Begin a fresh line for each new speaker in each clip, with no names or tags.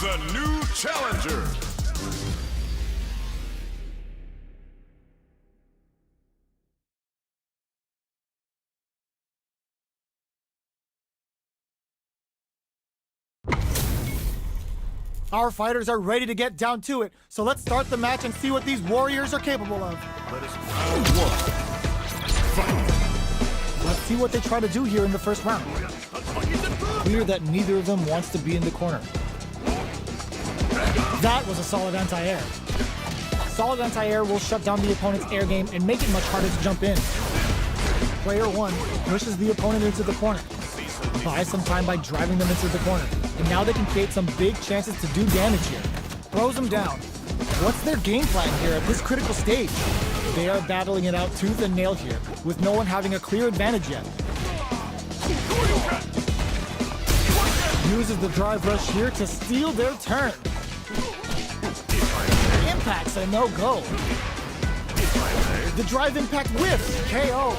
comes a new challenger.
Our fighters are ready to get down to it, so let's start the match and see what these warriors are capable of.
Let us round one. Fight.
Let's see what they try to do here in the first round. Clear that neither of them wants to be in the corner. That was a solid anti-air. Solid anti-air will shut down the opponent's air game and make it much harder to jump in. Player one pushes the opponent into the corner. Buys some time by driving them into the corner. And now they can create some big chances to do damage here. Throws them down. What's their game plan here at this critical stage? They are battling it out tooth and nail here, with no one having a clear advantage yet. Uses the drive rush here to steal their turn. Impact's a no-go. The drive impact whiffs, KO.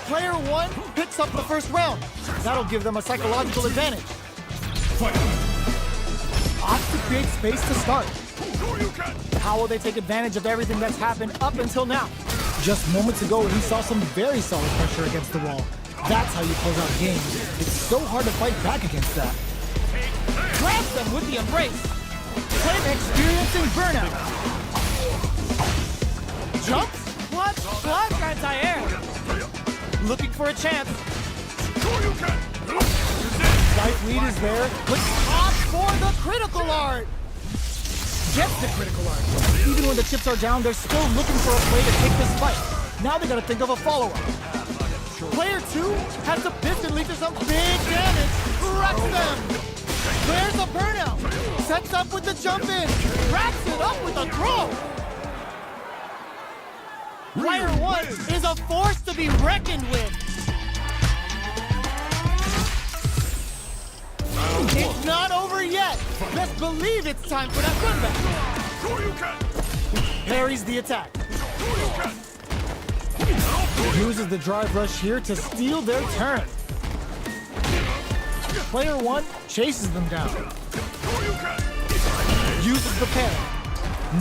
Player one picks up the first round. That'll give them a psychological advantage. Opts to create space to start. How will they take advantage of everything that's happened up until now? Just moments ago, he saw some very solid pressure against the wall. That's how you close out games. It's so hard to fight back against that. Grabs them with the embrace. Player experiencing burnout. Jumps, plus anti-air. Looking for a chance. Life lead is there, but opts for the critical art. Gets the critical art. Even when the chips are down, they're still looking for a way to take this fight. Now they gotta think of a follow-up. Player two has the piston lead to some big damage. Wrecks them. There's a burnout. Sets up with the jump in. Wraps it up with a throw. Player one is a force to be reckoned with. It's not over yet. Best believe it's time for that comeback. Parries the attack. Uses the drive rush here to steal their turn. Player one chases them down. Uses the parry.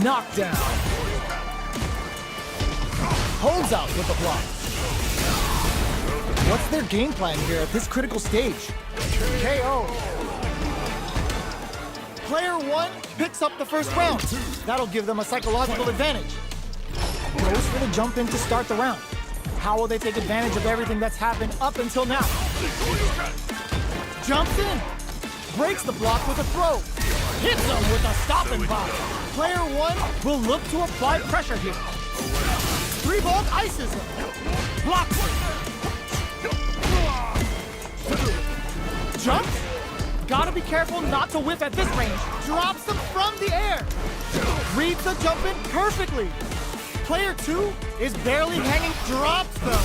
Knockdown. Holds out with the block. What's their game plan here at this critical stage? KO. Player one picks up the first round. That'll give them a psychological advantage. Goes for the jump in to start the round. How will they take advantage of everything that's happened up until now? Jumps in. Breaks the block with a throw. Hits them with a stop and pop. Player one will look to apply pressure here. 3-volt ices him. Blocks him. Jumps. Gotta be careful not to whiff at this range. Drops them from the air. Reads the jump in perfectly. Player two is barely hanging. Drops them.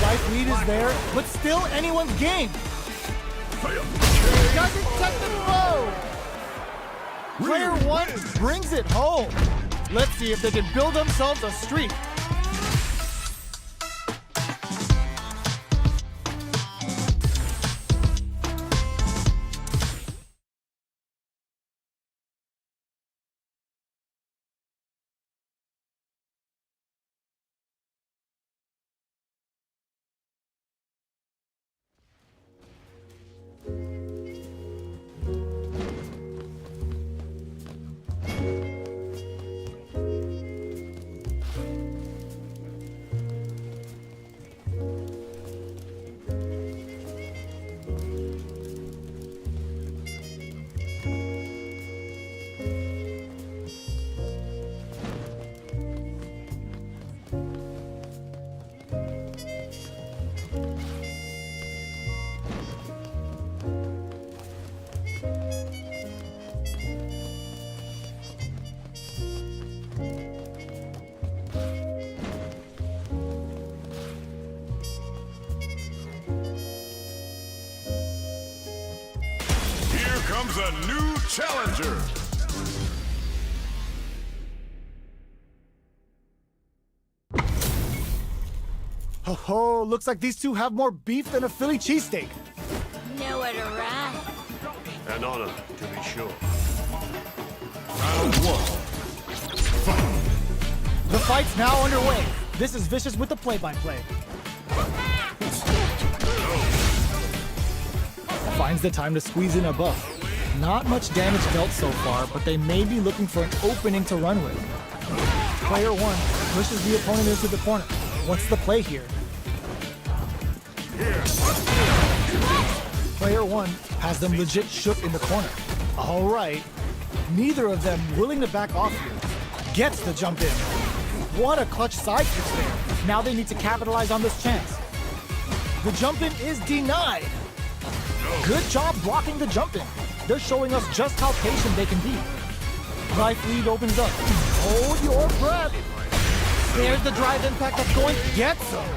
Life lead is there, but still anyone's game. Doesn't touch the throw. Player one brings it home. Let's see if they can build themselves a streak.
Comes a new challenger.
Ho, looks like these two have more beef than a Philly cheesesteak.
Nowhere to run. An honor, to be sure.
Round one.
The fight's now underway. This is Vicious with the play-by-play. Finds the time to squeeze in a buff. Not much damage dealt so far, but they may be looking for an opening to run with. Player one pushes the opponent into the corner. What's the play here? Player one has them legit shook in the corner. All right. Neither of them willing to back off here. Gets the jump in. What a clutch side kick there. Now they need to capitalize on this chance. The jump in is denied. Good job blocking the jump in. They're showing us just how patient they can be. Life lead opens up. Hold your breath. There's the drive impact that's going to get some.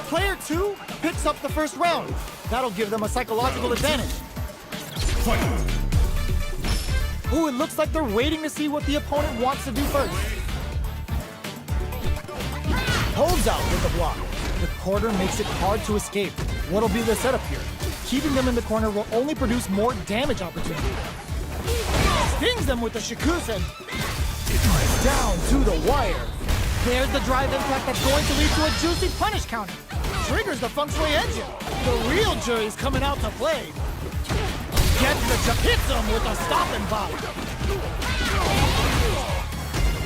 Player two picks up the first round. That'll give them a psychological advantage. Ooh, it looks like they're waiting to see what the opponent wants to do first. Holds out with the block. The corner makes it hard to escape. What'll be the setup here? Keeping them in the corner will only produce more damage opportunity. Stings them with the Shikusen. Down to the wire. There's the drive impact that's going to lead to a juicy punish counter. Triggers the feng shui engine. The real jury's coming out to play. Gets the jump, hits him with a stop and pop.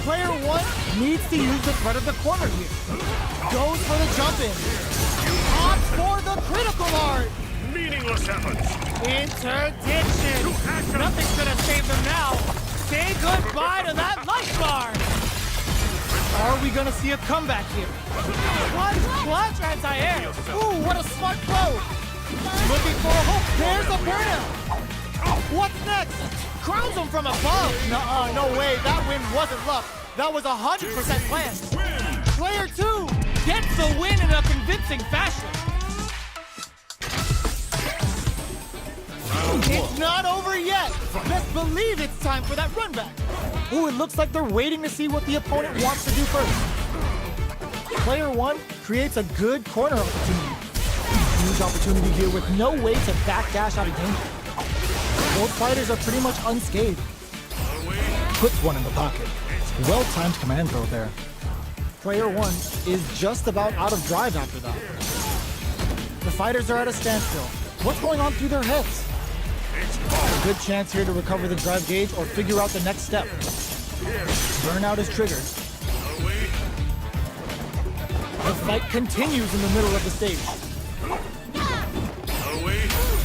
Player one needs to use the threat of the corner here. Goes for the jump in. Opts for the critical art.
Meaningless efforts.
Interdiction. Nothing's gonna save them now. Say goodbye to that life bar. Are we gonna see a comeback here? Clutch anti-air. Ooh, what a smart throw. Looking for a hook. There's a burnout. What's next? Crowns him from above. No way. That win wasn't luck. That was 100% planned. Player two gets the win in a convincing fashion. It's not over yet. Best believe it's time for that run back. Ooh, it looks like they're waiting to see what the opponent wants to do first. Player one creates a good corner opportunity. Huge opportunity here with no way to backdash out of danger. Both fighters are pretty much unscathed. Puts one in the pocket. Well-timed command throw there. Player one is just about out of drive after that. The fighters are at a standstill. What's going on through their heads? A good chance here to recover the drive gauge or figure out the next step. Burnout is triggered. The fight continues in the middle of the stage.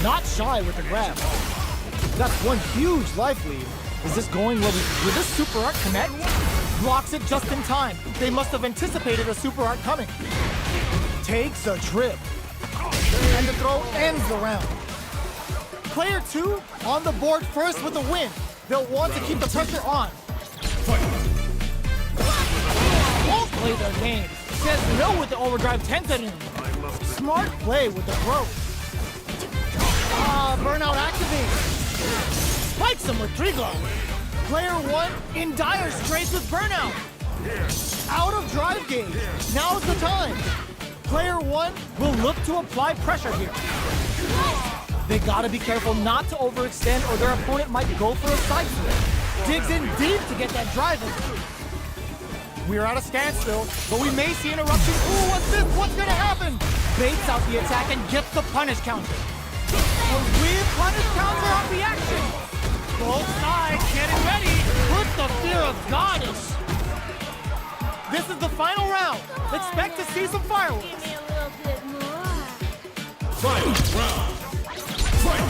Not shy with the grab. That's one huge life lead. Is this going well? Will this super art connect? Blocks it just in time. They must have anticipated a super art coming. Takes a trip. And the throw ends the round. Player two on the board first with a win. They'll want to keep the pressure on. Won't play their game. Says no with the overdrive Tensen. Smart play with the throw. Burnout activates. Spikes him with Tree Glove. Player one in dire straits with burnout. Out of drive gauge. Now's the time. Player one will look to apply pressure here. They gotta be careful not to overextend or their opponent might go for a side flip. Digs in deep to get that drive in. We're at a standstill, but we may see an eruption. Ooh, what's this? What's gonna happen? Baits out the attack and gets the punish counter. A real punish counter on the action. Both sides getting ready. Put the fear of goddess. This is the final round. Expect to see some fireworks.
Give me a little bit more.
Final round. Fight!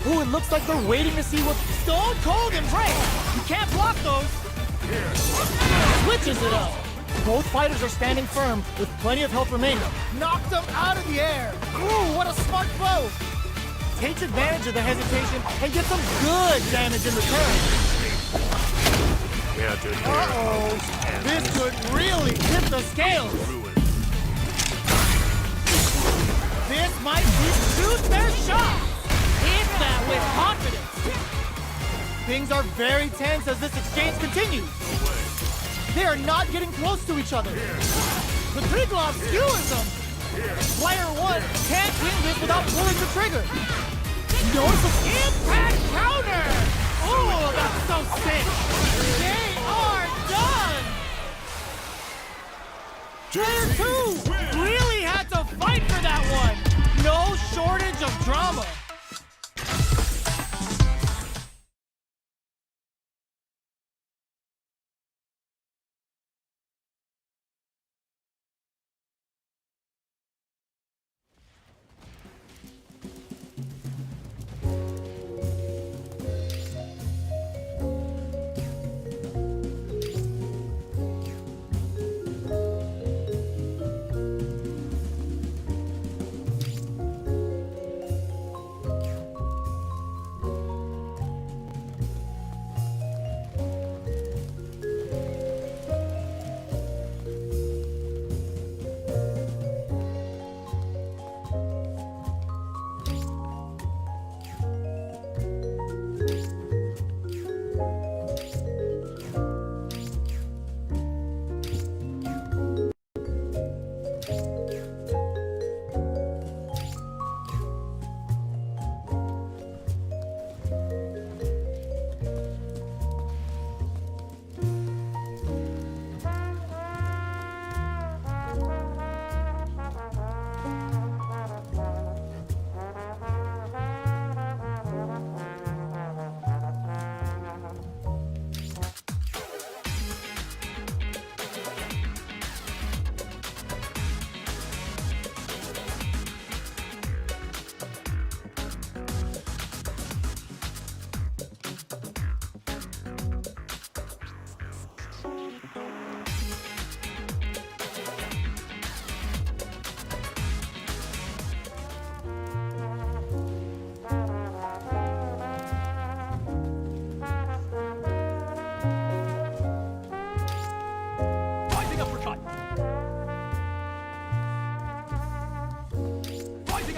Ooh, it looks like they're waiting to see what Stone Cold Embrace. You can't block those. Switches it up. Both fighters are standing firm with plenty of health remaining. Knocked them out of the air. Ooh, what a smart blow. Takes advantage of the hesitation and gets some good damage in return. Uh-oh. This could really tip the scales. This might shoot their shot. Hit that with confidence. Things are very tense as this exchange continues. They are not getting close to each other. The Tree Glove skewers them. Player 1 can't win this without pulling the trigger. Notice impact counter! Oh, that's so sick! They are done! Player 2 really had to fight for that one! No shortage of drama!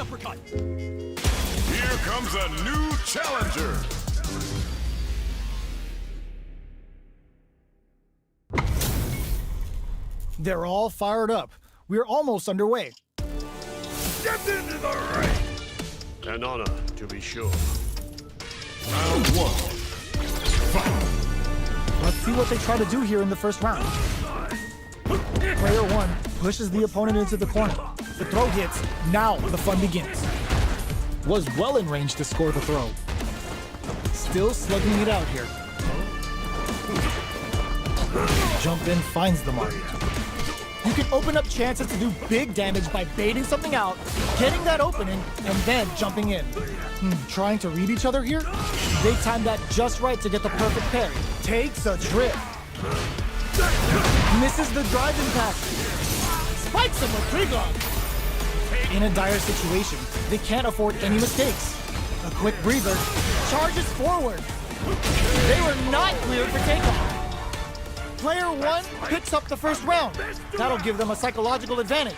uppercut. Here comes a new challenger.
They're all fired up. We're almost underway.
Step into the ring. An honor, to be sure.
Round one. Fight.
Let's see what they try to do here in the first round. Player one pushes the opponent into the corner. The throw hits. Now the fun begins. Was well in range to score the throw. Still slugging it out here. Jump in finds the mark. You can open up chances to do big damage by baiting something out, getting that opening, and then jumping in. Trying to read each other here? They timed that just right to get the perfect parry. Takes a trip. Misses the drive impact. Spikes him with Trigon. In a dire situation, they can't afford any mistakes. A quick breather, charges forward. They were not cleared for takeoff. Player one picks up the first round. That'll give them a psychological advantage.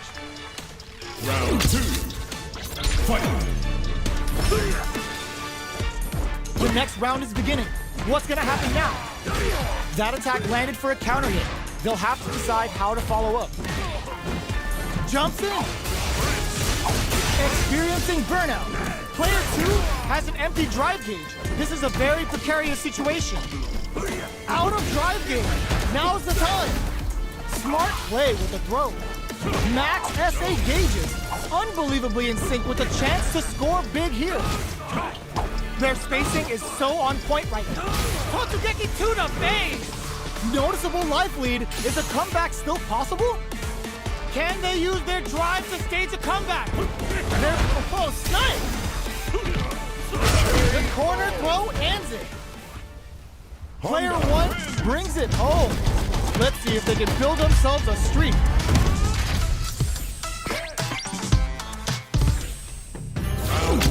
Round two. Fight.
The next round is beginning. What's gonna happen now? That attack landed for a counter hit. They'll have to decide how to follow up. Jumps in. Experiencing burnout. Player two has an empty drive gauge. This is a very precarious situation. Out of drive gauge. Now's the time. Smart play with the throw. Max SA gauges. Unbelievably in sync with a chance to score big here. Their spacing is so on point right now. Totugeki to the face! Noticeable life lead. Is a comeback still possible? Can they use their drive to stage a comeback? Snipe! The corner throw ends it. Player one brings it home. Let's see if they can build themselves a streak.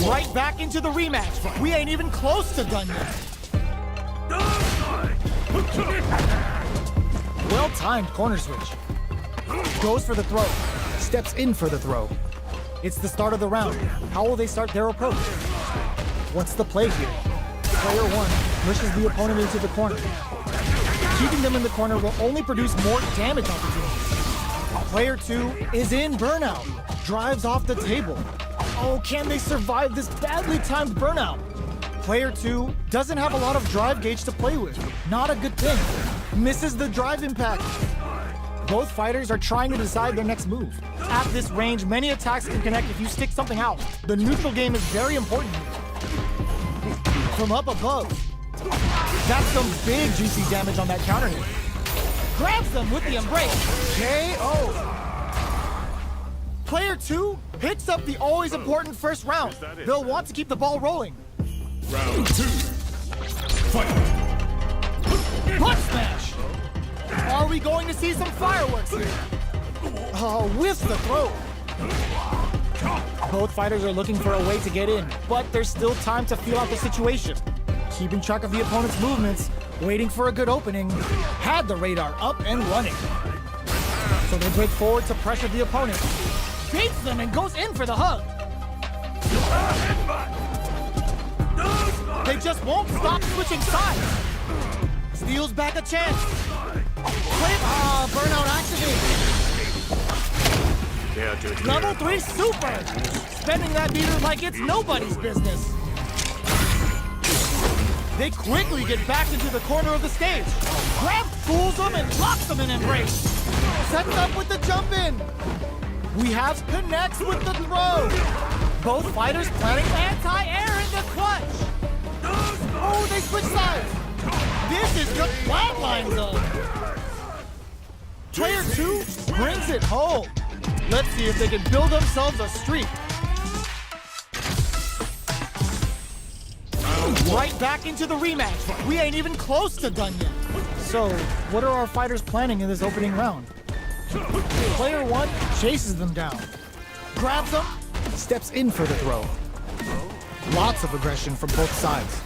Right back into the rematch. We ain't even close to done yet. Well-timed corner switch. Goes for the throw. Steps in for the throw. It's the start of the round. How will they start their approach? What's the play here? Player one pushes the opponent into the corner. Keeping them in the corner will only produce more damage opportunities. Player two is in burnout. drives off the table. Oh, can they survive this badly timed burnout? Player 2 doesn't have a lot of drive gauge to play with. Not a good thing. Misses the drive impact. Both fighters are trying to decide their next move. At this range, many attacks can connect if you stick something out. The neutral game is very important here. From up above. That's some big juicy damage on that counter hit. Grabs them with the embrace. KO. Player 2 picks up the always important first round. They'll want to keep the ball rolling.
Round 2. Fight.
Butt smash! Are we going to see some fireworks here? Oh, whiffs the throw. Both fighters are looking for a way to get in, but there's still time to feel out the situation. Keeping track of the opponent's movements, waiting for a good opening, had the radar up and running. So they break forward to pressure the opponent. Baits them and goes in for the hug. They just won't stop switching sides. Steals back a chance. Burnout activated. Level 3 super. Spending that meter like it's nobody's business. They quickly get back into the corner of the stage. Grab fools them and locks them in embrace. Sets up with the jump in. We have connects with the throw. Both fighters planning anti-air in the clutch. Oh, they switch sides. This is the flatline zone. Player 2 brings it home. Let's see if they can build themselves a streak. Right back into the rematch. We ain't even close to done yet. So, what are our fighters planning in this opening round? Player 1 chases them down. Grabs them, steps in for the throw. Lots of aggression from both sides.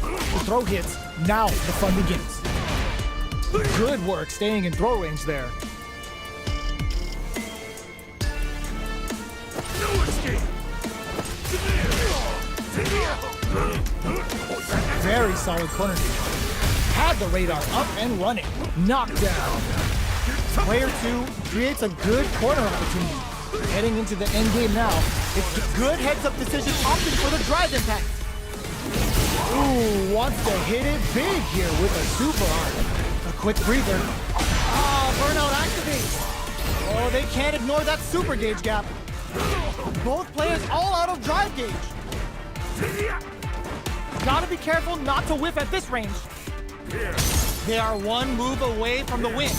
The throw hits, now the fun begins. Good work staying in throw range there. Very solid corner. Had the radar up and running. Knocked down. Player 2 creates a good corner opportunity. Heading into the end game now, it's a good heads-up decision opting for the drive impact. Ooh, wants to hit it big here with a super arm. A quick breather. Burnout activates. Oh, they can't ignore that super gauge gap. Both players all out of drive gauge. Gotta be careful not to whiff at this range. They are one move away from the win.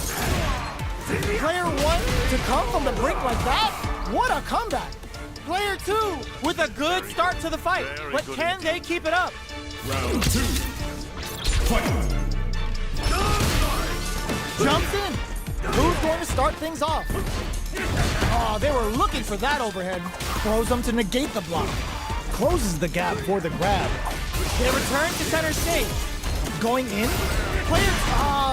Player 1 to come from the brink like that? What a comeback! Player 2 with a good start to the fight, but can they keep it up?
Round 2. Fight.
Jumps in. Who's going to start things off? Oh, they were looking for that overhead. Throws them to negate the block. Closes the gap for the grab. They return to center stage. Going in. Player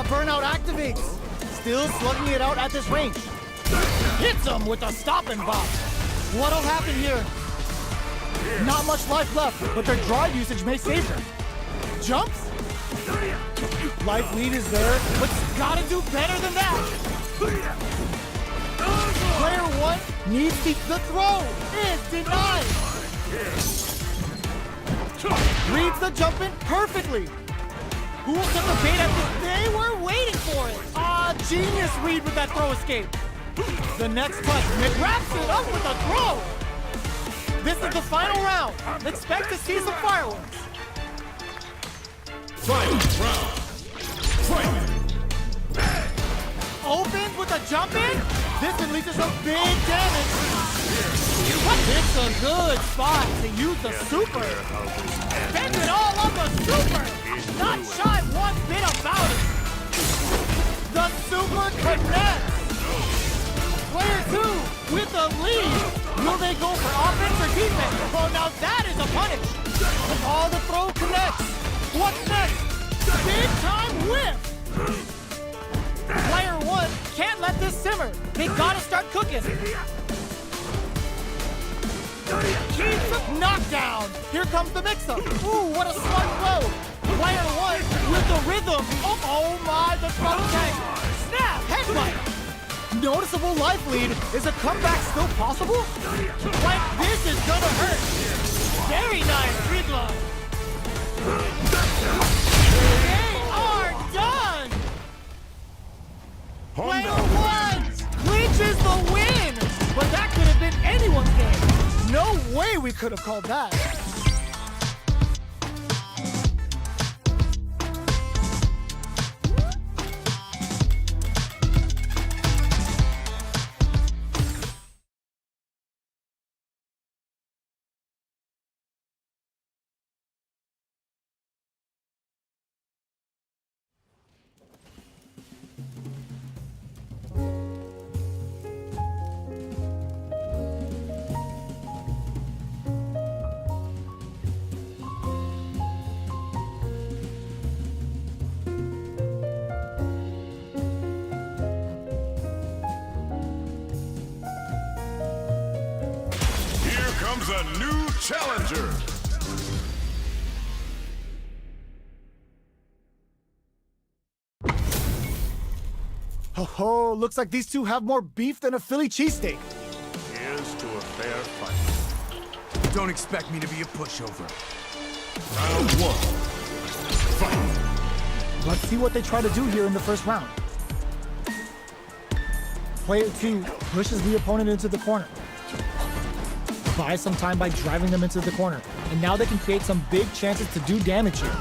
burnout activates. Still slugging it out at this range. Hits them with a stop and bop. What'll happen here? Not much life left, but their drive usage may save them. Jumps? Life lead is there, but gotta do better than that. Player 1 needs the throw. Is denied. Reads the jump in perfectly. Who will get the bait at this? They were waiting for it. Genius read with that throw escape. The next touch, Nick wraps it up with a throw. This is the final round. Expect to see some fireworks. Opens with a jump in. This unleashes some big damage. It's a good spot to use the super. Spends it all on the super. Not shy one bit about it. The super connects. Player 2 with the lead. Will they go for offense or defense? Oh, now that is a punish. All the throw connects. What's next? Big time whip. Player 1 can't let this simmer. They gotta start cooking. Keeps up knockdown. Here comes the mix-up. Ooh, what a smart throw. Player 1 with the rhythm. Oh my, the throw tank. Snap, headbutt. noticeable life lead. Is a comeback still possible? Like, this is gonna hurt. Very nice, Gridlock. They are done! Player one clinches the win! But that could have been anyone's game. No way we could have called that.
Comes a new challenger.
Oh, looks like these two have more beef than a Philly cheesesteak.
Here's to a fair fight.
Don't expect me to be a pushover.
Round one. Fight.
Let's see what they try to do here in the first round. Player two pushes the opponent into the corner. Buys some time by driving them into the corner. And now they can create some big chances to do damage here.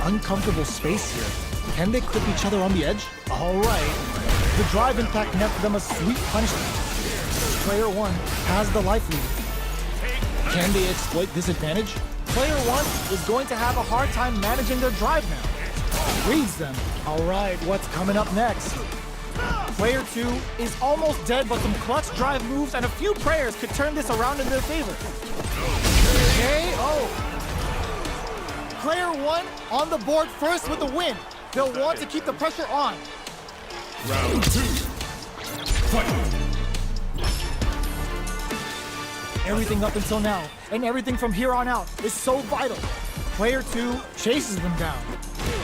Uncomfortable space here. Can they clip each other on the edge? All right. The drive impact netted them a sweet punishment. Player one has the life lead. Can they exploit this advantage? Player one is going to have a hard time managing their drive now. Reads them. All right, what's coming up next? Player two is almost dead, but some clutch drive moves and a few prayers could turn this around in their favor. KO. Player one on the board first with the win. They'll want to keep the pressure on.
Round two. Fight.
Everything up until now, and everything from here on out, is so vital. Player two chases them down.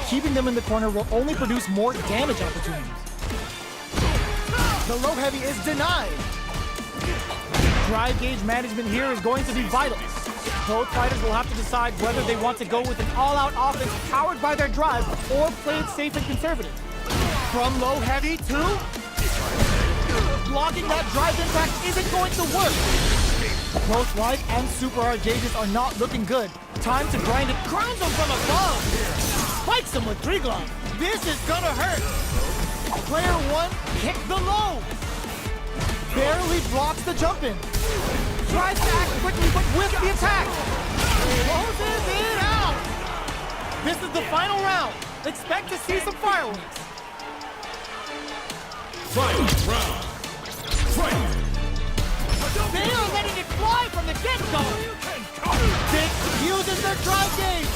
Keeping them in the corner will only produce more damage opportunities. The low heavy is denied. Drive gauge management here is going to be vital. Both fighters will have to decide whether they want to go with an all-out offense powered by their drive or play it safe and conservative. From low heavy to blocking that drive impact isn't going to work. Both light and super hard gauges are not looking good. Time to grind it. Crowns him from above. Spikes him with Driglock. This is gonna hurt. Player one hit the low. Barely blocks the jump in. Tries to act quickly, but with the attack. Closes it out. This is the final round. Expect to see some fireworks.
Final round. Fight.
They are letting it fly from the get-go. Dick uses their drive gauge.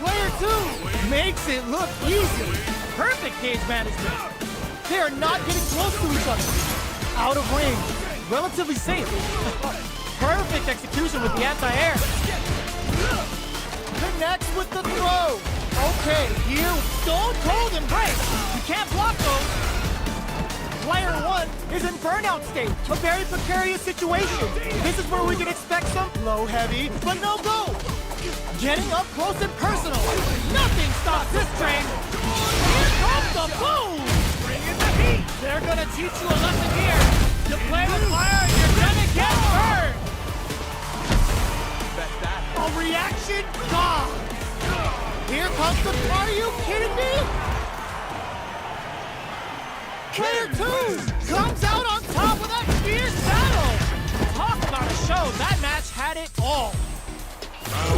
Player two makes it look easy. Perfect gauge management. They are not getting close to each other. Out of range. Relatively safe. Perfect execution with the anti-air. Connects with the throw. Okay, here, stone cold embrace. You can't block those. Player one is in burnout state. A very precarious situation. This is where we can expect some low heavy, but no go. Getting up close and personal. Nothing stops this train. Here comes the boom. Bring in the heat. They're gonna teach you a lesson here. You play with fire, you're gonna get burned. A reaction gone. Here comes the. Are you kidding me? Player two comes out on top with that fierce battle. Talk about a show. That match had it all.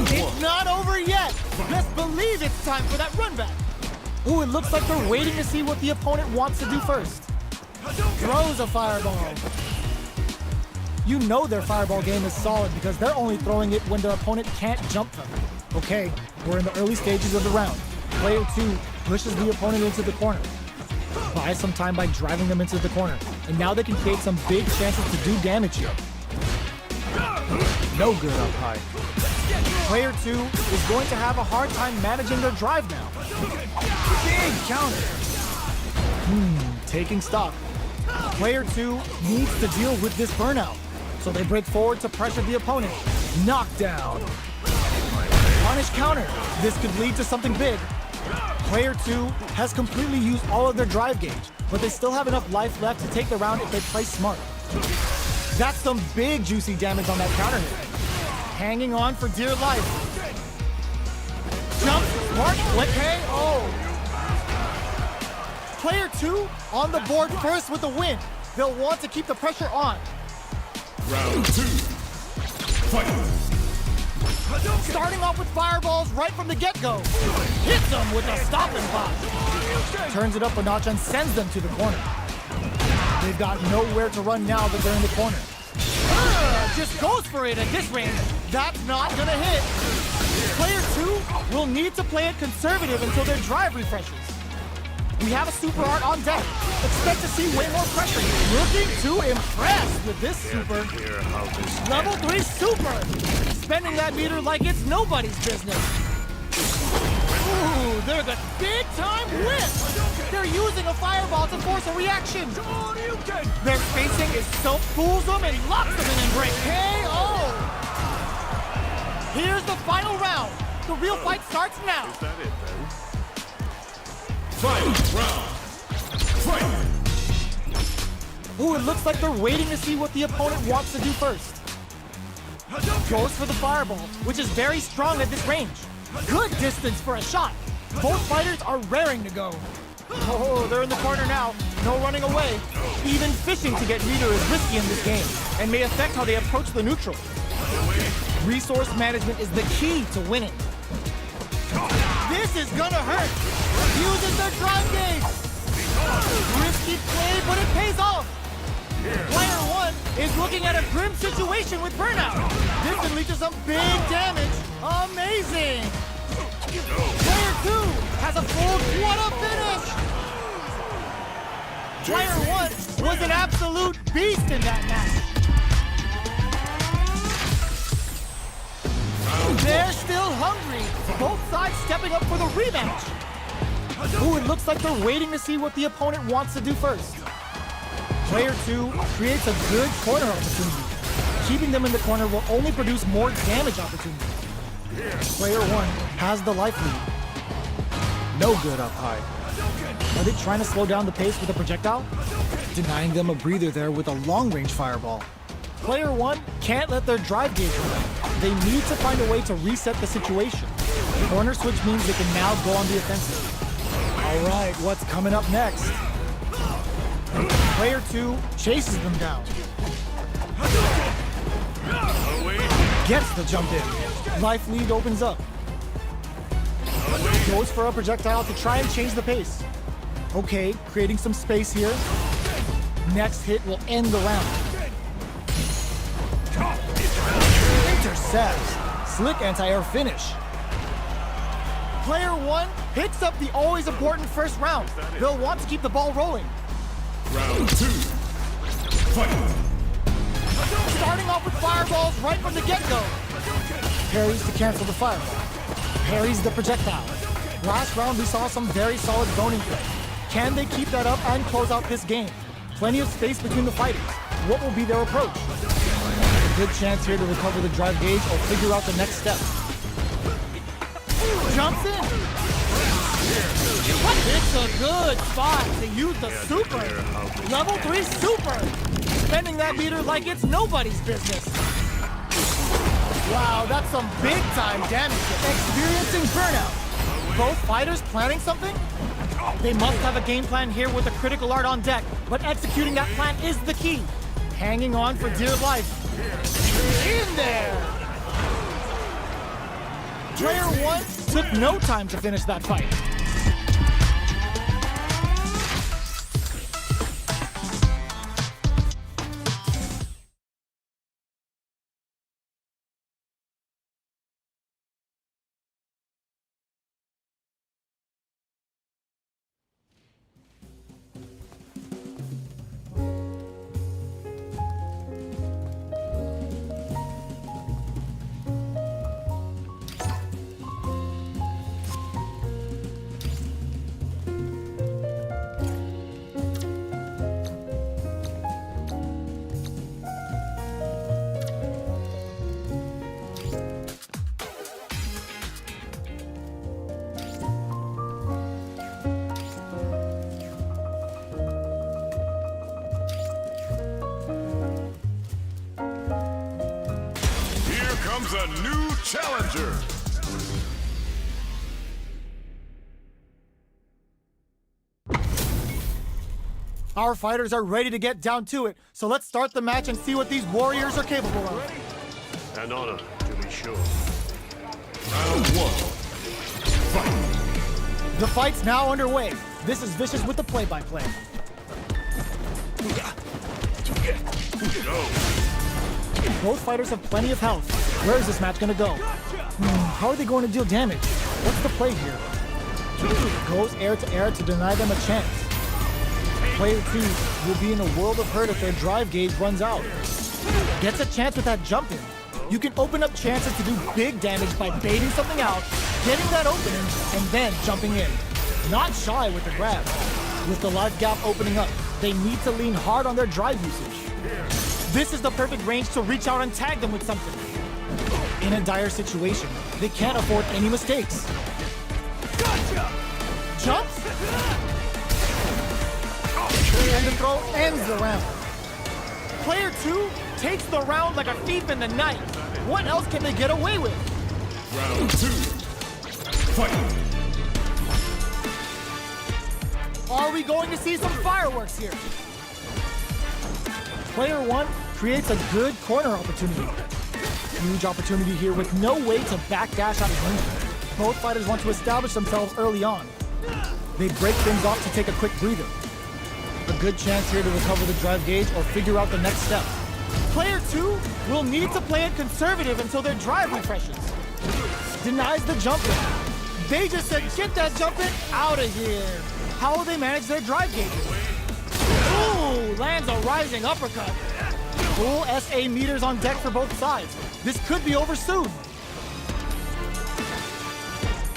It's not over yet. Best believe it's time for that run back. Ooh, it looks like they're waiting to see what the opponent wants to do first. Throws a fireball. You know their fireball game is solid because they're only throwing it when their opponent can't jump them. Okay, we're in the early stages of the round. Player two pushes the opponent into the corner. Buys some time by driving them into the corner. And now they can create some big chances to do damage here. No good up high. Player two is going to have a hard time managing their drive now. Big counter. taking stock. Player 2 needs to deal with this burnout, so they break forward to pressure the opponent. Knockdown. Punish counter. This could lead to something big. Player 2 has completely used all of their drive gauge, but they still have enough life left to take the round if they play smart. That's some big juicy damage on that counter hit. Hanging on for dear life. Jump, smart, flip, KO. Player 2 on the board first with the win. They'll want to keep the pressure on.
Round 2. Fight.
Starting off with fireballs right from the get-go. Hits them with a stopping pop. Turns it up a notch and sends them to the corner. They've got nowhere to run now that they're in the corner. Just goes for it at this range. That's not gonna hit. Player 2 will need to play it conservative until their drive refreshes. We have a super art on deck. Expect to see way more pressure. Looking to impress with this super. Level 3 super. Spending that meter like it's nobody's business. Ooh, they're the big time whip. They're using a fireball to force a reaction. Their spacing is so fools them and locks them in and break. KO. Here's the final round. The real fight starts now.
Is that it then?
Fight round. Fight.
Ooh, it looks like they're waiting to see what the opponent wants to do first. Goes for the fireball, which is very strong at this range. Good distance for a shot. Both fighters are raring to go. Oh, they're in the corner now. No running away. Even fishing to get meter is risky in this game and may affect how they approach the neutral. Resource management is the key to winning. This is gonna hurt. Uses their drive gauge. Risky play, but it pays off. Player 1 is looking at a grim situation with burnout. This could lead to some big damage. Amazing. Player 2 has a full what a finish. Player 1 was an absolute beast in that match. They're still hungry. Both sides stepping up for the rematch. Ooh, it looks like they're waiting to see what the opponent wants to do first. Player 2 creates a good corner opportunity. Keeping them in the corner will only produce more damage opportunities. Player 1 has the life lead. No good up high. Are they trying to slow down the pace with a projectile? Denying them a breather there with a long-range fireball. Player 1 can't let their drive gauge run. They need to find a way to reset the situation. Corner switch means they can now go on the offensive. All right, what's coming up next? Player 2 chases them down. Gets the jump in. Life lead opens up. Goes for a projectile to try and change the pace. Okay, creating some space here. Next hit will end the round. Intercepts. Slick anti-air finish. Player 1 picks up the always important first round. They'll want to keep the ball rolling.
Round 2. Fight.
Starting off with fireballs right from the get-go. Parries to cancel the fireball. Parries the projectile. Last round we saw some very solid zoning play. Can they keep that up and close out this game? Plenty of space between the fighters. What will be their approach? A good chance here to recover the drive gauge or figure out the next step. Jumps in. It's a good spot to use the super. Level 3 super. Spending that meter like it's nobody's business. Wow, that's some big time damage. Experiencing burnout. Both fighters planning something? They must have a game plan here with a critical art on deck, but executing that plan is the key. Hanging on for dear life. In there! Player 1 took no time to finish that fight.
comes a new challenger.
Our fighters are ready to get down to it, so let's start the match and see what these warriors are capable of.
An honor, to be sure.
Round one. Fight.
The fight's now underway. This is Vicious with the play-by-play. Both fighters have plenty of health. Where is this match gonna go? How are they going to deal damage? What's the play here? Goes air to air to deny them a chance. Player 2 will be in a world of hurt if their drive gauge runs out. Gets a chance with that jump in. You can open up chances to do big damage by baiting something out, getting that opening, and then jumping in. Not shy with the grab. With the life gap opening up, they need to lean hard on their drive usage. This is the perfect range to reach out and tag them with something. In a dire situation, they can't afford any mistakes. Jumps? And the throw ends the round. Player 2 takes the round like a thief in the night. What else can they get away with?
Round 2. Fight.
Are we going to see some fireworks here? Player 1 creates a good corner opportunity. Huge opportunity here with no way to backdash out of danger. Both fighters want to establish themselves early on. They break things off to take a quick breather. A good chance here to recover the drive gauge or figure out the next step. Player 2 will need to play it conservative until their drive refreshes. Denies the jump in. They just said, get that jump in out of here. How will they manage their drive gauges? Ooh, lands a rising uppercut. Full SA meters on deck for both sides. This could be over soon.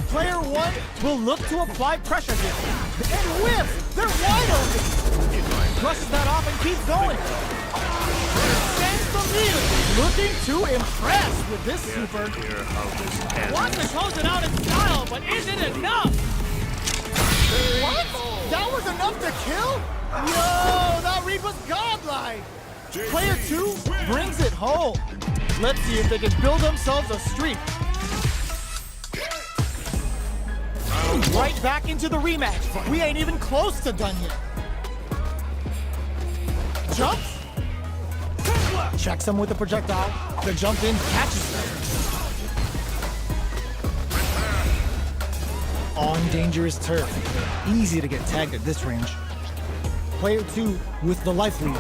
Player 1 will look to apply pressure here. And whiffs! They're wide open! Brushes that off and keeps going. Sends the meter. Looking to impress with this super. Wants to close it out in style, but is it enough? What? That was enough to kill? Yo, that read was godlike. Player 2 brings it home. Let's see if they can build themselves a streak. Right back into the rematch. We ain't even close to done yet. Jumps. Checks him with the projectile. The jump in catches him. On dangerous turf. Easy to get tagged at this range. Player 2 with the life lead.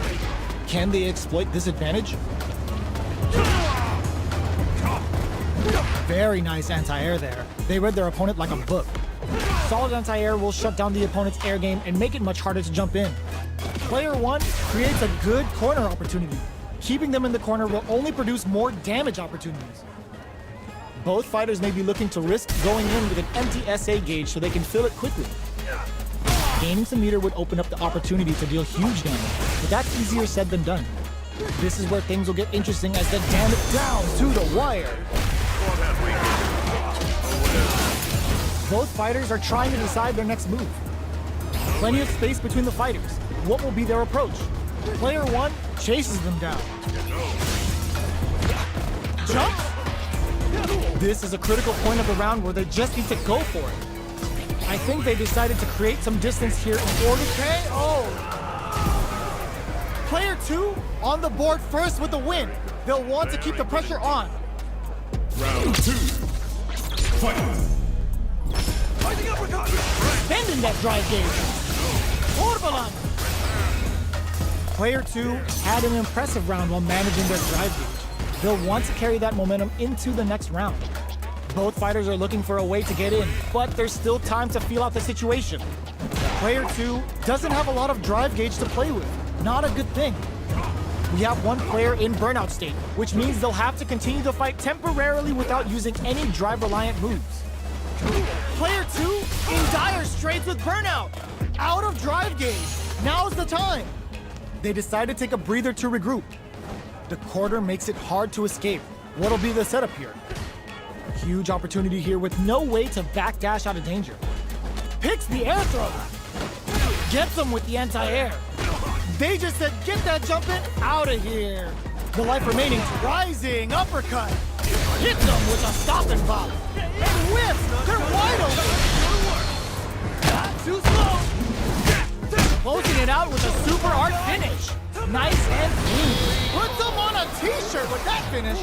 Can they exploit this advantage? Very nice anti-air there. They read their opponent like a book. Solid anti-air will shut down the opponent's air game and make it much harder to jump in. Player 1 creates a good corner opportunity. Keeping them in the corner will only produce more damage opportunities. Both fighters may be looking to risk going in with an empty SA gauge so they can fill it quickly. Gaining some meter would open up the opportunity to deal huge damage, but that's easier said than done. This is where things will get interesting as they damn it down to the wire. Both fighters are trying to decide their next move. Plenty of space between the fighters. What will be their approach? Player 1 chases them down. Jumps? This is a critical point of the round where they just need to go for it. I think they decided to create some distance here in order to KO. Player 2 on the board first with the win. They'll want to keep the pressure on.
Round 2. Fight.
Bending that drive gauge. Orbalan. Player 2 had an impressive round while managing their drive gauge. They'll want to carry that momentum into the next round. Both fighters are looking for a way to get in, but there's still time to feel out the situation. Player 2 doesn't have a lot of drive gauge to play with. Not a good thing. We have one player in burnout state, which means they'll have to continue the fight temporarily without using any drive-reliant moves. Player 2 in dire straits with burnout. Out of drive gauge. Now's the time. They decide to take a breather to regroup. The quarter makes it hard to escape. What'll be the setup here? Huge opportunity here with no way to backdash out of danger. Picks the air throw. Gets them with the anti-air. They just said, get that jump in out of here. The life remaining, rising uppercut. Hits them with a stop and pop. And whiffs! They're wide open! Too slow! Closing it out with a super art finish. Nice and clean. Put them on a t-shirt with that finish.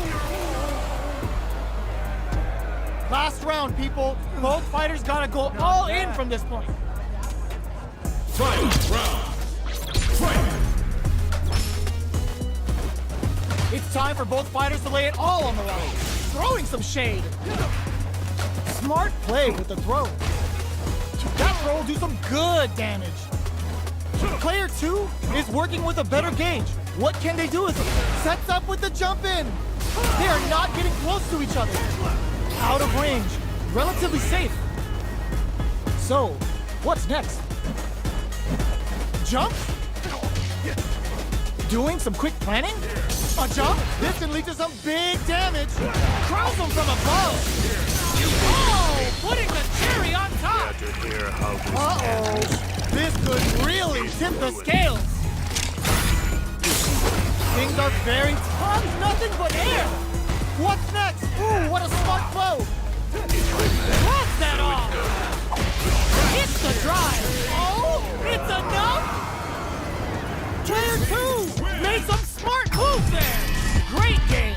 Last round, people. Both fighters gotta go all in from this point.
Final round. Fight!
It's time for both fighters to lay it all on the line. Throwing some shade. Smart play with the throw. That throw will do some good damage. Player 2 is working with a better gauge. What can they do with it? Sets up with the jump in. They are not getting close to each other. Out of range. Relatively safe. So, what's next? Jump? Doing some quick planning? A jump? This can lead to some big damage. Cross them from above. Oh, putting the cherry on top.
To hear how this
Uh-oh. This could really tip the scales. Things are very tough. Nothing but air. What's next? Ooh, what a smart flow. Cross that off. It's the drive. Oh, it's enough. Player 2 made some smart moves there. Great game.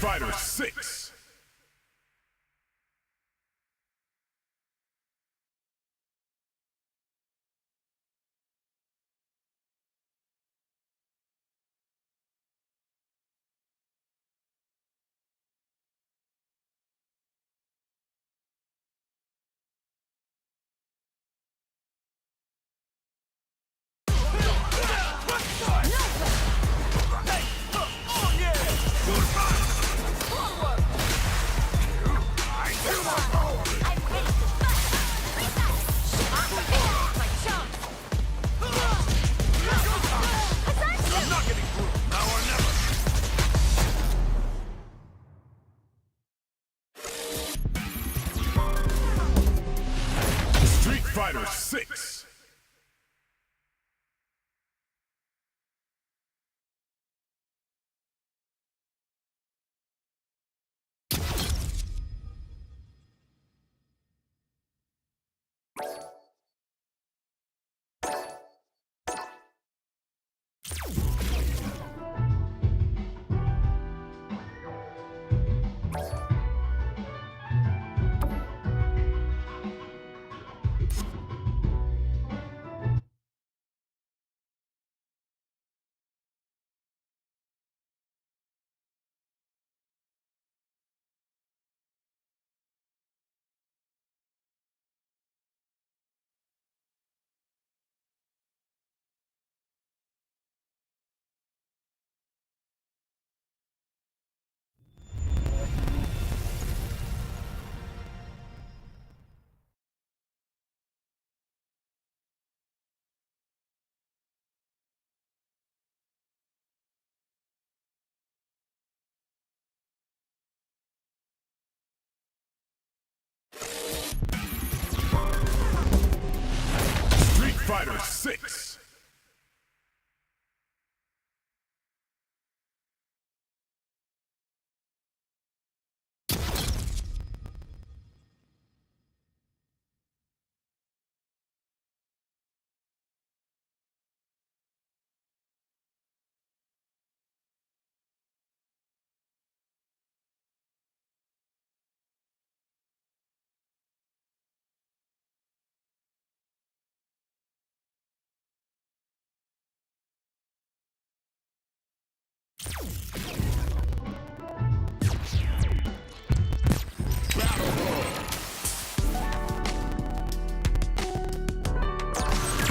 Fighter 6. Street Fighter 6. Street Fighter 6.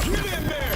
Get in there!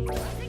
Africa!